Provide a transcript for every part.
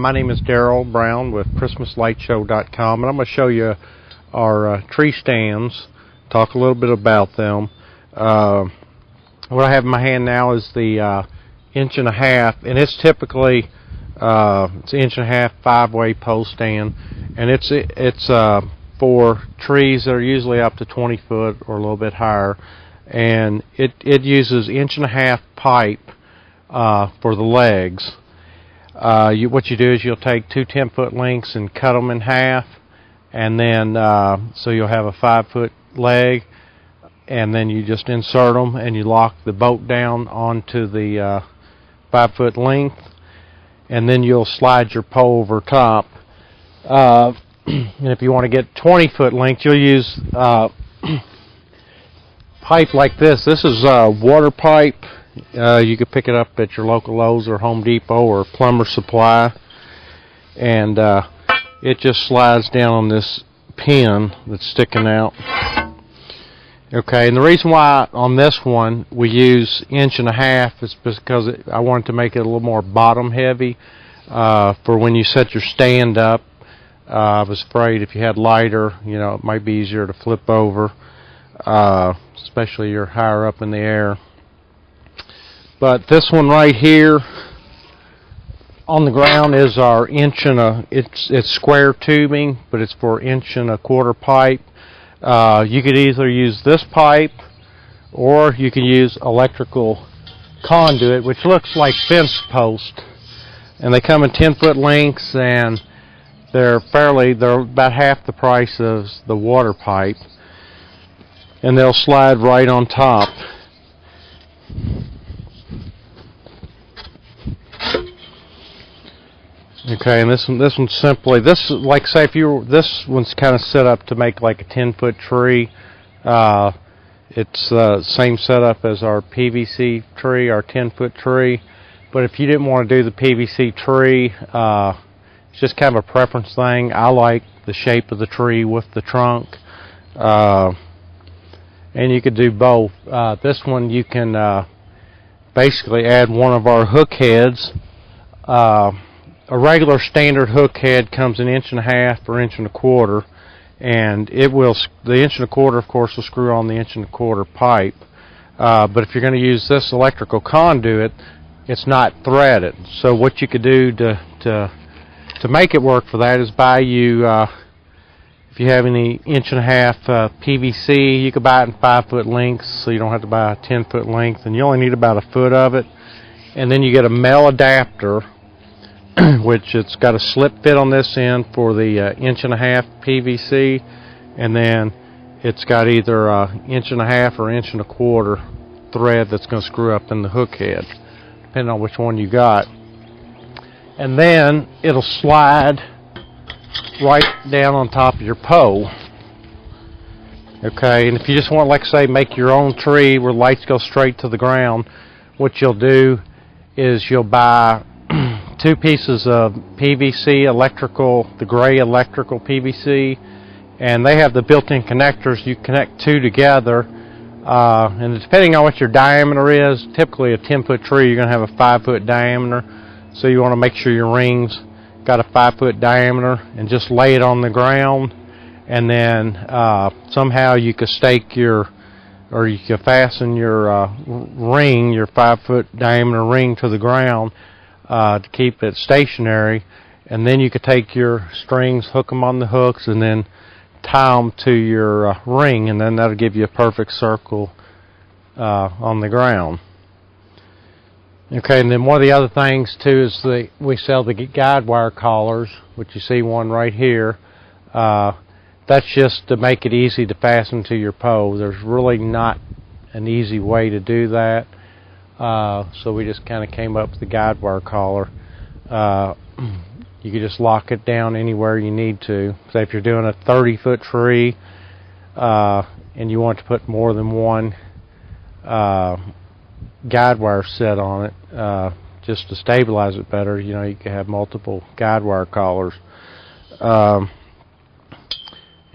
My name is Darrell Brown with ChristmasLightShow.com, and I'm going to show you our tree stands, talk a little bit about them. What I have in my hand now is the 1.5 inch, and it's typically it's 1.5 inch 5-way pole stand, and it's for trees that are usually up to 20 foot or a little bit higher, and it uses 1.5 inch pipe for the legs. What you do is you'll take two 10-foot lengths and cut them in half, and then so you'll have a 5-foot leg, and then you just insert them and you lock the bolt down onto the 5-foot length, and then you'll slide your pole over top. And if you want to get 20-foot length, you'll use pipe like this. This is water pipe. You could pick it up at your local Lowe's or Home Depot or Plumber Supply, and it just slides down on this pin that's sticking out. Okay, and the reason why on this one we use 1.5 inch is because I wanted to make it a little more bottom heavy for when you set your stand up. I was afraid if you had lighter, it might be easier to flip over, especially you're higher up in the air. But this one right here on the ground is our 1 inch it's square tubing, but it's for 1.25 inch pipe. You could either use this pipe, or you can use electrical conduit, which looks like fence post, and they come in 10-foot lengths, and they're about half the price of the water pipe, and they'll slide right on top. Okay, and this one's simply, like say this one's kind of set up to make like a 10-foot tree. It's the same setup as our PVC tree, our 10-foot tree. But if you didn't want to do the PVC tree, it's just kind of a preference thing. I like the shape of the tree with the trunk, and you could do both. This one you can basically add one of our hook heads. A regular standard hook head comes in 1.5 inch or 1.25 inch, and the 1.25 inch, of course, will screw on the 1.25 inch pipe. But if you're going to use this electrical conduit, it's not threaded. So what you could do to make it work for that is buy you, if you have any 1.5 inch PVC, you could buy it in 5-foot lengths, so you don't have to buy a 10-foot length, and you only need about 1 foot of it. And then you get a male adapter, which it's got a slip fit on this end for the 1.5 inch PVC, and then it's got either 1.5 inch or 1.25 inch thread that's going to screw up in the hook head, depending on which one you got. And then it'll slide right down on top of your pole. Okay, and if you just want, like say, make your own tree where lights go straight to the ground, what you'll do is you'll buy 2 pieces of PVC electrical, the gray electrical PVC, and they have the built-in connectors. You connect 2 together, and depending on what your diameter is, typically a 10-foot tree, you're going to have a 5-foot diameter, so you want to make sure your rings got a 5-foot diameter, and just lay it on the ground, and then somehow you could stake you could fasten your ring, your 5-foot diameter ring, to the ground to keep it stationary, and then you could take your strings, hook them on the hooks, and then tie them to your ring, and then that'll give you a perfect circle on the ground. Okay, and then one of the other things too is we sell the guide wire collars, which you see one right here. That's just to make it easy to fasten to your pole. There's really not an easy way to do that. So we just kind of came up with the guide wire collar. You can just lock it down anywhere you need to. Say if you're doing a 30-foot tree and you want to put more than one guide wire set on it, just to stabilize it better, you can have multiple guide wire collars. And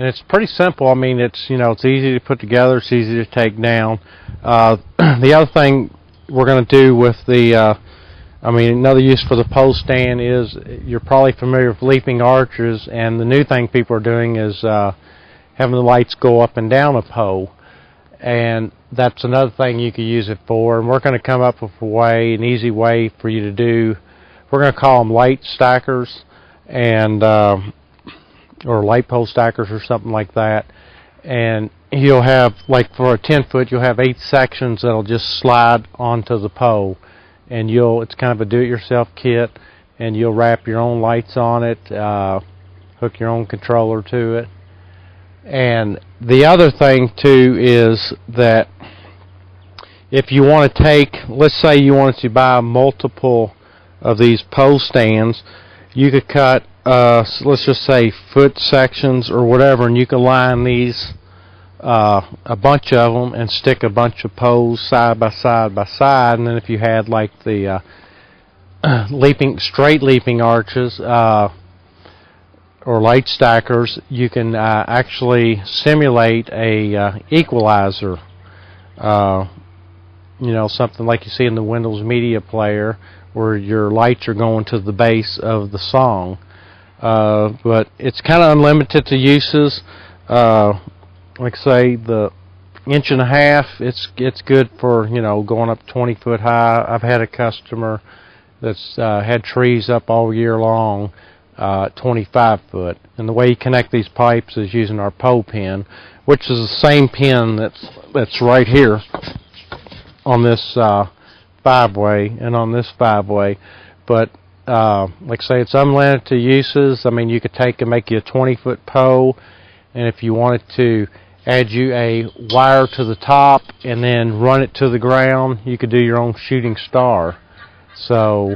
it's pretty simple. I mean, it's easy to put together. It's easy to take down. The other thing we're going to do with the I mean, another use for the pole stand is, you're probably familiar with leaping arches, and the new thing people are doing is having the lights go up and down a pole. And that's another thing you could use it for. And we're going to come up with an easy way for you to do. We're going to call them light stackers, and or light pole stackers or something like that. And you'll have, like for a 10-foot, you'll have 8 sections that'll just slide onto the pole. And it's kind of a do-it-yourself kit, and you'll wrap your own lights on it, hook your own controller to it. And the other thing too is that if you want to take, let's say you wanted to buy multiple of these pole stands, you could cut, let's just say foot sections or whatever, and you can line these, a bunch of them, and stick a bunch of poles side by side by side. And then if you had like the straight leaping arches, or light stackers, you can actually simulate a equalizer. Something like you see in the Windows Media Player, where your lights are going to the base of the song. But it's kind of unlimited to uses. Like say the 1.5 inch, it's good for going up 20 foot high. I've had a customer that's had trees up all year long. 25 foot, and the way you connect these pipes is using our pole pin, which is the same pin that's right here on this 5-way and on this 5-way. But like I say, it's unlimited to uses. I mean, you could take and make you a 20-foot pole, and if you wanted to add you a wire to the top and then run it to the ground, you could do your own shooting star. So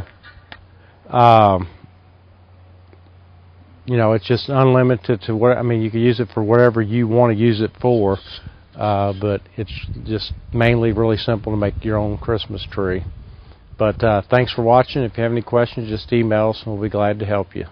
it's just unlimited to what, I mean, you can use it for whatever you want to use it for, but it's just mainly really simple to make your own Christmas tree. But thanks for watching. If you have any questions, just email us and we'll be glad to help you.